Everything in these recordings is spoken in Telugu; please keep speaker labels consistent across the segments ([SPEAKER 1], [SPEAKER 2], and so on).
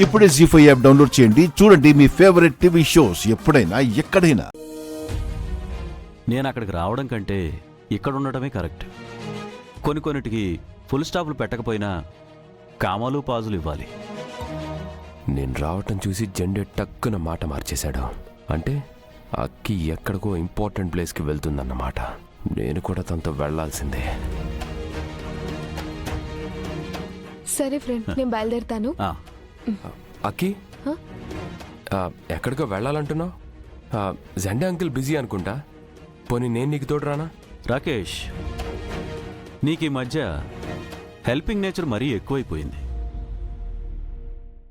[SPEAKER 1] ఇప్పుడే జీ5 యాప్ డౌన్లోడ్ చేయండి. చూడండి మీ ఫేవరెట్ టీవీ షోస్ ఎప్పుడైనా ఎక్కడైనా.
[SPEAKER 2] నేను అక్కడికి రావడం కంటే ఇక్కడ ఉండటమే కరెక్ట్. కొన్నిటికి ఫుల్ స్టాప్లు పెట్టకపోయినా కామాలు పాజులు ఇవ్వాలి.
[SPEAKER 3] నేను రావటం చూసి జెండే టక్కున మాట మార్చేశాడు. అంటే అక్కి ఎక్కడికో ఇంపార్టెంట్ ప్లేస్కి వెళ్తుందన్నమాట. నేను కూడా తనతో వెళ్లాల్సిందే.
[SPEAKER 4] సరే ఫ్రెండ్, నేను బయలుదేరుతాను.
[SPEAKER 3] అక్కి, ఎక్కడికో వెళ్ళాలంటున్నావు? జెండే అంకుల్ బిజీ అనుకుంటా. పోనీ నేను నీకు తోడు రానా?
[SPEAKER 2] రాకేష్, నీకు ఈ మధ్య హెల్పింగ్ నేచర్ మరీ ఎక్కువైపోయింది.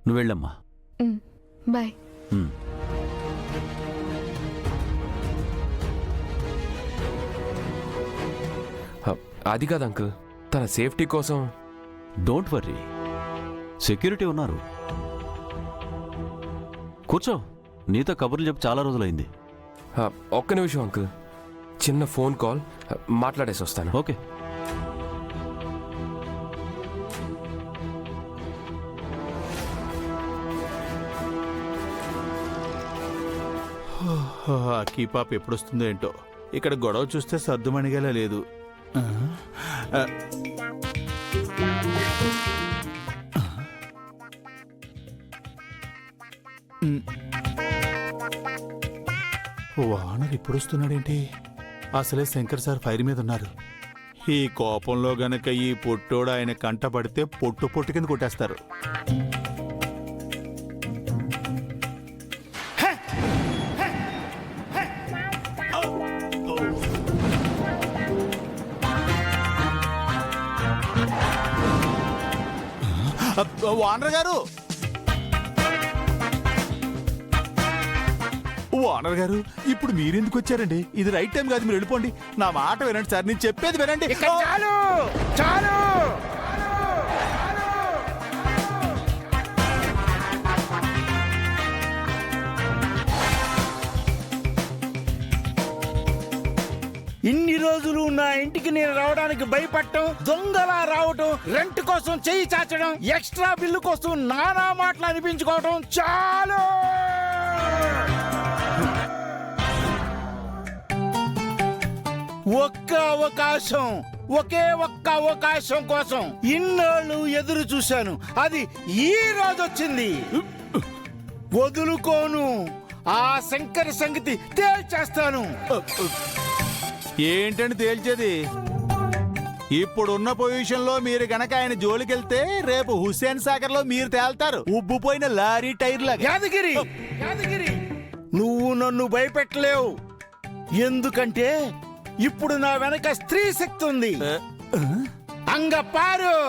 [SPEAKER 2] నువ్వు వెళ్ళమ్మా.
[SPEAKER 4] బాయ్.
[SPEAKER 3] అది కాదు అంకుల్, తన సేఫ్టీ కోసం.
[SPEAKER 2] డోంట్ వర్రీ, సెక్యూరిటీ ఉన్నారు. కూర్చో, నీతో కబుర్లు చెప్పి చాలా రోజులైంది.
[SPEAKER 3] ఒక్క నిమిషం అంకుల్, చిన్న ఫోన్ కాల్, మాట్లాడేసి వస్తాను.
[SPEAKER 2] ఓకే.
[SPEAKER 5] అక్కీ పాప ఎప్పుడొస్తుందో ఏంటో. ఇక్కడ గొడవ చూస్తే సర్దుమణిగేలా లేదు. వానర్ ఇప్పుడొస్తున్నాడేంటి? అసలే శంకర్ సార్ ఫైర్ మీద ఉన్నారు. ఈ కోపంలో గనక ఈ పొట్టోడు ఆయన కంట పడితే పొట్టు కింద కొట్టేస్తారు. వానర్ గారు, ఓనర్ గారు, ఇప్పుడు మీరెందుకు వచ్చారండి? ఇది రైట్ టైం కాదు, మీరు వెళ్ళిపోండి. నా మాట వినండి సార్, నేను చెప్పేది వినండి.
[SPEAKER 6] చాలు చాలు. ఇన్ని రోజులు నా ఇంటికి నేను రావడానికి భయపడటం, దొంగలా రావటం, రెంట్ కోసం చెయ్యి చాచడం, ఎక్స్ట్రా బిల్లు కోసం నానా మాటలు అనిపించుకోవటం చాలు. ఒకే ఒక్క అవకాశం కోసం ఇన్నాళ్ళు ఎదురు చూశాను. అది ఈ రోజు వచ్చింది. వదులుకోను. ఆ శంకర్ సంగతి తేల్చేస్తాను.
[SPEAKER 5] ఏంటండి తేల్చేది? ఇప్పుడున్న పొజిషన్ లో మీరు గనక ఆయన జోలికెళ్తే రేపు హుస్సేన్ సాగర్ లో మీరు తేల్తారు, ఉబ్బుపోయిన లారీ టైర్ లాగా.
[SPEAKER 6] యాదగిరి, నువ్వు నన్ను భయపెట్టలేవు. ఎందుకంటే ఇప్పుడు నా వెనక స్త్రీ శక్తి ఉంది. అంగపారు.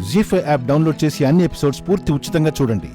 [SPEAKER 1] జీ5 యాప్ డౌన్లోడ్ చేసి అన్ని ఎపిసోడ్స్ పూర్తి ఉచితంగా చూడండి.